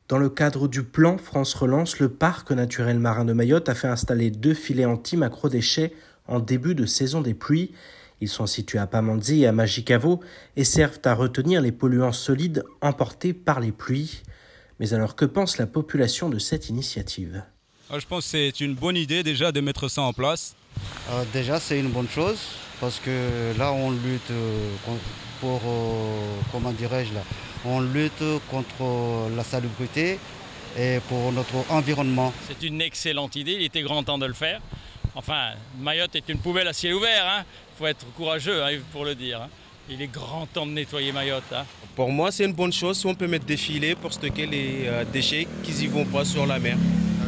Dans le cadre du plan France Relance, le parc naturel marin de Mayotte a fait installer 2 filets anti-macro-déchets en début de saison des pluies. Ils sont situés à Pamandzi et à Majicavo et servent à retenir les polluants solides emportés par les pluies. Mais alors, que pense la population de cette initiative ? Je pense que c'est une bonne idée déjà de mettre ça en place. Déjà, c'est une bonne chose parce que là, on lutte pour, comment dirais-je là, on lutte contre la salubrité et pour notre environnement. C'est une excellente idée, il était grand temps de le faire. Enfin, Mayotte est une poubelle à ciel ouvert, hein. Faut être courageux pour le dire. Hein. Il est grand temps de nettoyer Mayotte. Hein. Pour moi, c'est une bonne chose si on peut mettre des filets pour stocker les déchets qui n'y vont pas sur la mer.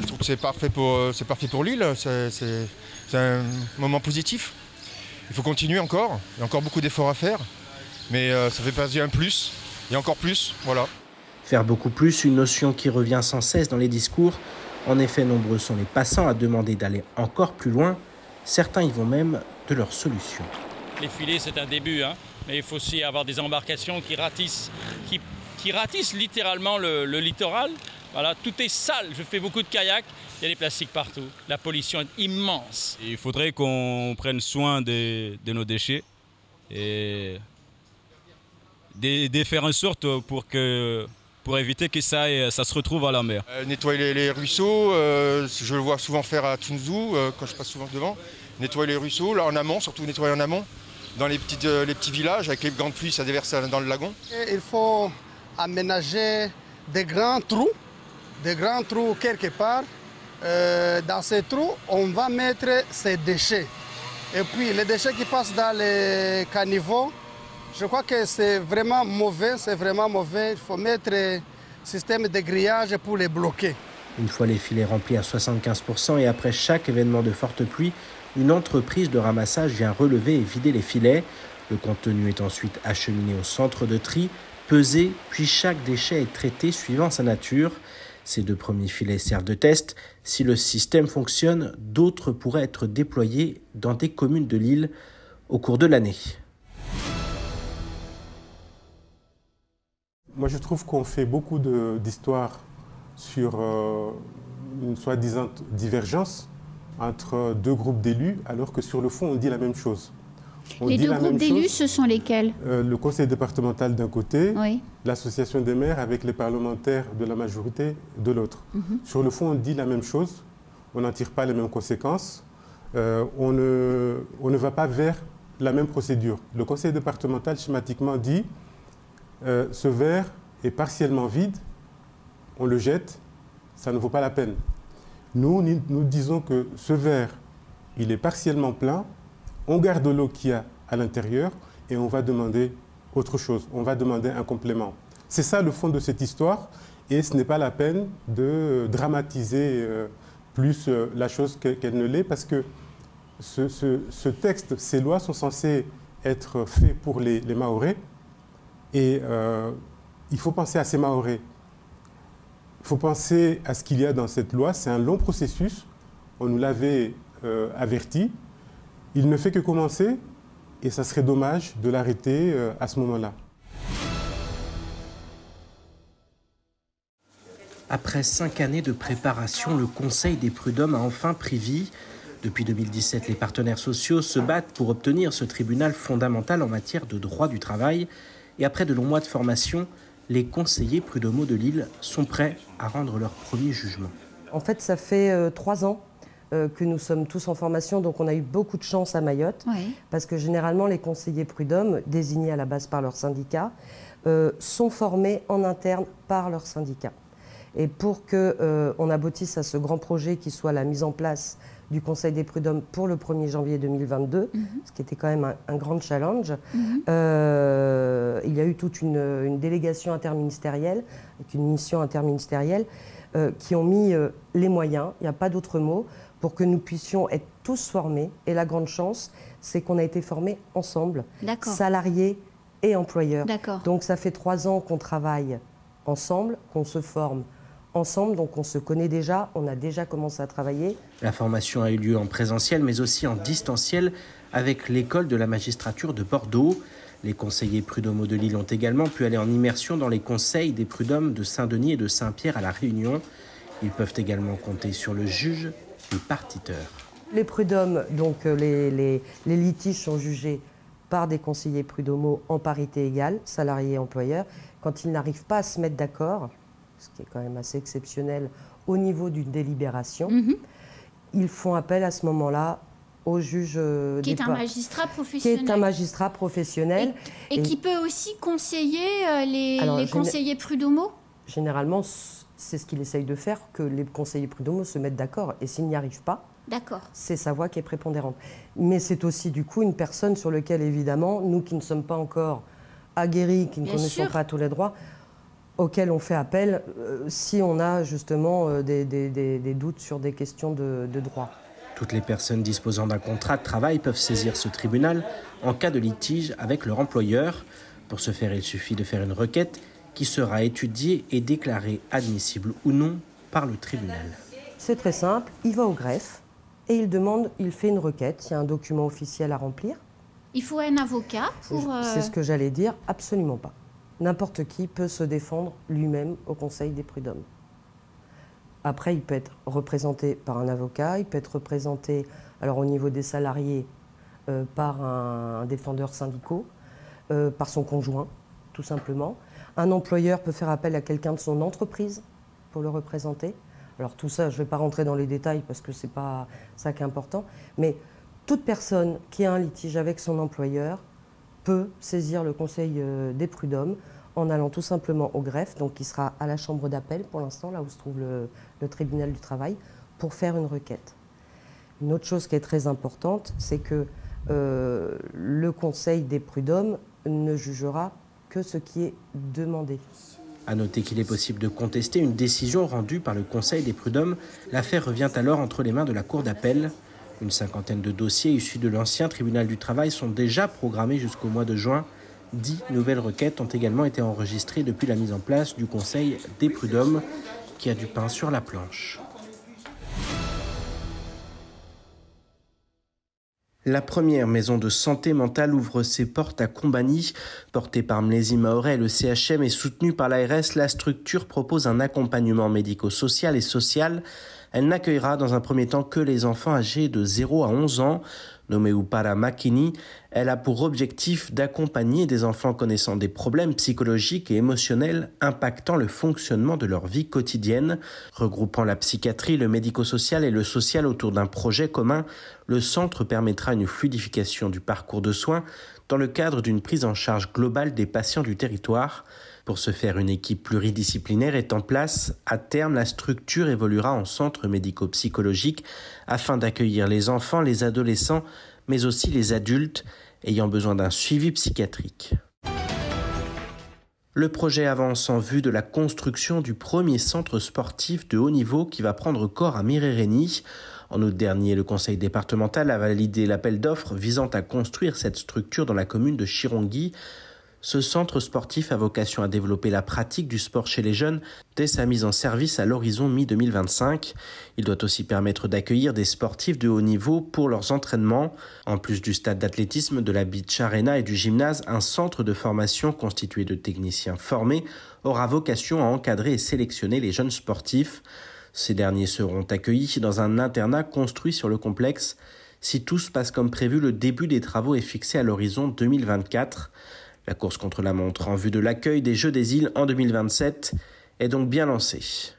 Je trouve que c'est parfait pour l'île, c'est un moment positif. Il faut continuer encore, il y a encore beaucoup d'efforts à faire, mais ça fait passer un plus, et encore plus, voilà. Faire beaucoup plus, une notion qui revient sans cesse dans les discours. En effet, nombreux sont les passants à demander d'aller encore plus loin. Certains y vont même de leur solution. Les filets, c'est un début, hein, mais il faut aussi avoir des embarcations qui ratissent littéralement le littoral. Voilà, tout est sale. Je fais beaucoup de kayak, il y a des plastiques partout. La pollution est immense. Il faudrait qu'on prenne soin de nos déchets et de faire en sorte pour éviter que ça se retrouve à la mer. Nettoyer les ruisseaux, je le vois souvent faire à Tunzu, quand je passe souvent devant. Nettoyer les ruisseaux, là en amont, surtout nettoyer en amont. Dans les petits villages, avec les grandes pluies, ça déverse dans le lagon. Il faut aménager des grands trous quelque part. Dans ces trous, on va mettre ces déchets. Et puis les déchets qui passent dans les caniveaux, je crois que c'est vraiment mauvais. Il faut mettre un système de grillage pour les bloquer. Une fois les filets remplis à 75% et après chaque événement de forte pluie, une entreprise de ramassage vient relever et vider les filets. Le contenu est ensuite acheminé au centre de tri, pesé, puis chaque déchet est traité suivant sa nature. Ces 2 premiers filets servent de test. Si le système fonctionne, d'autres pourraient être déployés dans des communes de l'île au cours de l'année. Moi, je trouve qu'on fait beaucoup d'histoires sur une soi-disant divergence entre 2 groupes d'élus, alors que sur le fond, on dit la même chose. Les 2 groupes d'élus, ce sont lesquels ? Le conseil départemental d'un côté, oui. L'association des maires avec les parlementaires de la majorité de l'autre. Sur le fond, on dit la même chose, on n'en tire pas les mêmes conséquences, on ne va pas vers la même procédure. Le conseil départemental, schématiquement, dit ce verre est partiellement vide, on le jette, ça ne vaut pas la peine. Nous disons que ce verre, il est partiellement plein, on garde l'eau qu'il y a à l'intérieur et on va demander autre chose, on va demander un complément. C'est ça le fond de cette histoire et ce n'est pas la peine de dramatiser plus la chose qu'elle ne l'est parce que ce texte, ces lois sont censées être faits pour les Mahorais et il faut penser à ces Mahorais. Il faut penser à ce qu'il y a dans cette loi, c'est un long processus, on nous l'avait averti. Il ne fait que commencer et ça serait dommage de l'arrêter à ce moment-là. Après 5 années de préparation, le Conseil des prud'hommes a enfin pris vie. Depuis 2017, les partenaires sociaux se battent pour obtenir ce tribunal fondamental en matière de droit du travail. Et après de longs mois de formation, les conseillers prud'homaux de l'île sont prêts à rendre leur premier jugement. En fait, ça fait 3 ans que nous sommes tous en formation, donc on a eu beaucoup de chance à Mayotte, oui. Parce que généralement les conseillers prud'hommes, désignés à la base par leur syndicat, sont formés en interne par leur syndicat. Et pour qu'on aboutisse à ce grand projet qui soit la mise en place du Conseil des prud'hommes pour le 1er janvier 2022, ce qui était quand même un grand challenge, il y a eu toute une délégation interministérielle, avec une mission interministérielle, qui ont mis les moyens, il n'y a pas d'autre mot, pour que nous puissions être tous formés. Et la grande chance, c'est qu'on a été formés ensemble, salariés et employeurs. Donc ça fait 3 ans qu'on travaille ensemble, qu'on se forme ensemble, donc on se connaît déjà, on a déjà commencé à travailler. La formation a eu lieu en présentiel, mais aussi en distanciel avec l'école de la magistrature de Bordeaux. Les conseillers prud'homaux de Lille ont également pu aller en immersion dans les conseils des prud'hommes de Saint-Denis et de Saint-Pierre à La Réunion. Ils peuvent également compter sur le juge et partiteur. Les prud'hommes, donc les litiges sont jugés par des conseillers prud'homaux en parité égale, salariés et employeurs. Quand ils n'arrivent pas à se mettre d'accord, ce qui est quand même assez exceptionnel au niveau d'une délibération, ils font appel à ce moment-là au juge qui est un magistrat professionnel. Qui est un magistrat professionnel. Et qui peut aussi conseiller les conseillers prud'homaux ? Généralement, c'est ce qu'il essaye de faire, que les conseillers prud'homaux se mettent d'accord. Et s'ils n'y arrivent pas, c'est sa voix qui est prépondérante. Mais c'est aussi du coup une personne sur laquelle, évidemment, nous qui ne sommes pas encore aguerris, qui ne connaissons pas tous les droits, auxquels on fait appel si on a justement des doutes sur des questions de droit. Toutes les personnes disposant d'un contrat de travail peuvent saisir ce tribunal en cas de litige avec leur employeur. Pour ce faire, il suffit de faire une requête qui sera étudiée et déclarée admissible ou non par le tribunal. C'est très simple, il va au greffe et il fait une requête, il y a un document officiel à remplir. Il faut un avocat pour... C'est ce que j'allais dire, absolument pas. N'importe qui peut se défendre lui-même au Conseil des prud'hommes. Après, il peut être représenté par un avocat, il peut être représenté, alors au niveau des salariés, par un défendeur syndical, par son conjoint, tout simplement. Un employeur peut faire appel à quelqu'un de son entreprise pour le représenter. Alors tout ça, je ne vais pas rentrer dans les détails parce que ce n'est pas ça qui est important, mais toute personne qui a un litige avec son employeur peut saisir le Conseil des prud'hommes en allant tout simplement au greffe, donc qui sera à la chambre d'appel pour l'instant, là où se trouve le tribunal du travail, pour faire une requête. Une autre chose qui est très importante, c'est que le Conseil des prud'hommes ne jugera que ce qui est demandé. À noter qu'il est possible de contester une décision rendue par le Conseil des prud'hommes. L'affaire revient alors entre les mains de la Cour d'appel. Une cinquantaine de dossiers issus de l'ancien tribunal du travail sont déjà programmés jusqu'au mois de juin. 10 nouvelles requêtes ont également été enregistrées depuis la mise en place du Conseil des prud'hommes, qui a du pain sur la planche. La première maison de santé mentale ouvre ses portes à Combani. Portée par Mlési Mahoret et le CHM et soutenue par l'ARS, la structure propose un accompagnement médico-social et social. Elle n'accueillera dans un premier temps que les enfants âgés de 0 à 11 ans. Nommée Upara Makini, elle a pour objectif d'accompagner des enfants connaissant des problèmes psychologiques et émotionnels impactant le fonctionnement de leur vie quotidienne. Regroupant la psychiatrie, le médico-social et le social autour d'un projet commun, le centre permettra une fluidification du parcours de soins dans le cadre d'une prise en charge globale des patients du territoire. Pour ce faire, une équipe pluridisciplinaire est en place. À terme, la structure évoluera en centre médico-psychologique afin d'accueillir les enfants, les adolescents, mais aussi les adultes ayant besoin d'un suivi psychiatrique. Le projet avance en vue de la construction du premier centre sportif de haut niveau qui va prendre corps à Mirerény. En août dernier, le conseil départemental a validé l'appel d'offres visant à construire cette structure dans la commune de Chirongui. Ce centre sportif a vocation à développer la pratique du sport chez les jeunes dès sa mise en service à l'horizon mi-2025. Il doit aussi permettre d'accueillir des sportifs de haut niveau pour leurs entraînements. En plus du stade d'athlétisme, de la beach arena et du gymnase, un centre de formation constitué de techniciens formés aura vocation à encadrer et sélectionner les jeunes sportifs. Ces derniers seront accueillis dans un internat construit sur le complexe. Si tout se passe comme prévu, le début des travaux est fixé à l'horizon 2024. La course contre la montre en vue de l'accueil des Jeux des îles en 2027 est donc bien lancée.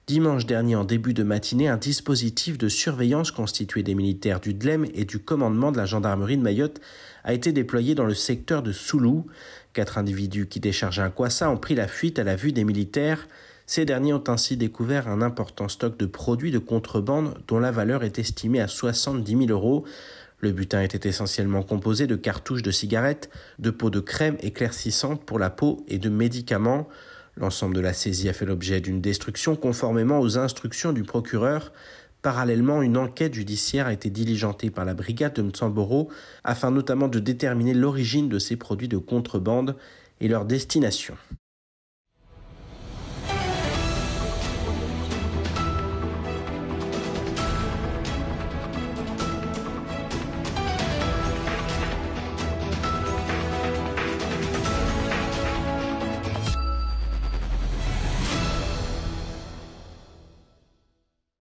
Dimanche dernier, en début de matinée, un dispositif de surveillance constitué des militaires du DLEM et du commandement de la gendarmerie de Mayotte a été déployé dans le secteur de Soulou. 4 individus qui déchargeaient un kwassa ont pris la fuite à la vue des militaires. Ces derniers ont ainsi découvert un important stock de produits de contrebande dont la valeur est estimée à 70 000 €. Le butin était essentiellement composé de cartouches de cigarettes, de pots de crème éclaircissante pour la peau et de médicaments. L'ensemble de la saisie a fait l'objet d'une destruction conformément aux instructions du procureur. Parallèlement, une enquête judiciaire a été diligentée par la brigade de Mtsamboro afin notamment de déterminer l'origine de ces produits de contrebande et leur destination.